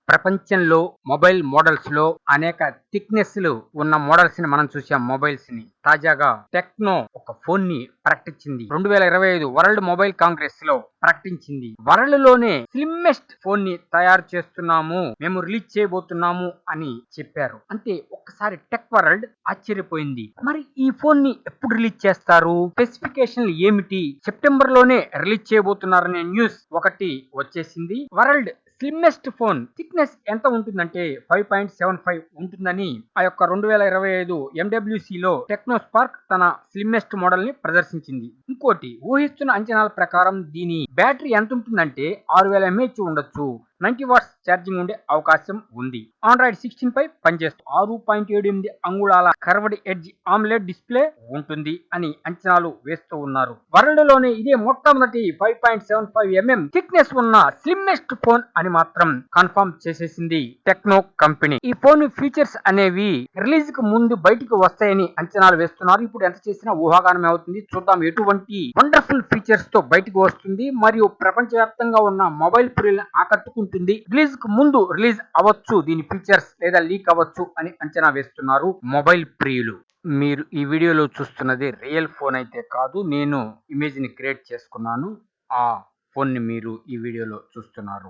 ప్రపంచంలో mobile models లో అనేక థిక్నెస్లు ఉన్న మోడల్స్ ని మనం చూసాం. మొబైల్స్ ని తాజాగా టెక్నో ఒక ఫోన్ ని ప్రకటించింది. 2025 వరల్డ్ మొబైల్ కాంగ్రెస్ లో ప్రకటించింది. వరల్డ్ లోనే స్లిమ్మెస్ట్ ఫోన్ ని తయారు చేస్తున్నాము, మేము రిలీజ్ చేయబోతున్నాము అని చెప్పారు. అంటే ఒక్కసారి టెక్ వరల్డ్ ఆశ్చర్యపోయింది. మరి ఈ ఫోన్ ని ఎప్పుడు రిలీజ్ చేస్తారు, స్పెసిఫికేషన్లు ఏమిటి, సెప్టెంబర్ లోనే రిలీజ్ చేయబోతున్నారనే న్యూస్ ఒకటి వచ్చేసింది. వరల్డ్ స్లిమ్మెస్ట్ ఫోన్ థిక్నెస్ ఎంత ఉంటుందంటే 5.75 ఉంటుందని ఆ యొక్క 2025 MWC లో టెక్నో స్పార్క్ తన స్లిమ్మెస్ట్ మోడల్ ని ప్రదర్శించింది. ఇంకోటి, ఊహిస్తున్న అంచనాల ప్రకారం దీని బ్యాటరీ ఎంత ఉంటుందంటే 6000 mAh ఉండొచ్చు. 90 వాట్స్ ఛార్జింగ్ ఉండే అవకాశం ఉంది. ఆండ్రాయిడ్ 16 పై పనిచేస్తూ 6.78 అంగుళాల కర్వ్డ్ ఎడ్జ్ ఆమ్లెడ్ డిస్ప్లే ఉంటుంది అని అంచనాలు వేస్తూ ఉన్నారు. వరల్డ్ లోనే ఇదే మొట్టమొదటి 5.75 mm థిక్నెస్ ఉన్న స్లిమ్మెస్ట్ ఫోన్ అని మాత్రం కన్ఫర్మ్ చేసేసింది టెక్నో కంపెనీ. ఈ ఫోన్ ఫీచర్స్ అనేవి రిలీజ్ కు ముందు బయటికి వస్తాయని అంచనాలు వేస్తున్నారు. ఇప్పుడు ఎంత చేసినా ఊహాగానమే అవుతుంది. చూద్దాం ఎటువంటి వండర్ఫుల్ ఫీచర్స్ తో బయటికి వస్తుంది మరియు ప్రపంచవ్యాప్తంగా ఉన్న మొబైల్ ప్రియులను ఆకట్టుకుంటుంది. రిలీజ్ కు ముందు రిలీజ్ అవ్వచ్చు దీని ఫీచర్స్, లేదా లీక్ అవ్వచ్చు అని అంచనా వేస్తున్నారు మొబైల్ ప్రియులు. మీరు ఈ వీడియోలో చూస్తున్నది రియల్ ఫోన్ అయితే కాదు, నేను ఇమేజ్ ని క్రియేట్ చేసుకున్నాను. ఆ ఫోన్ ని మీరు ఈ వీడియోలో చూస్తున్నారు.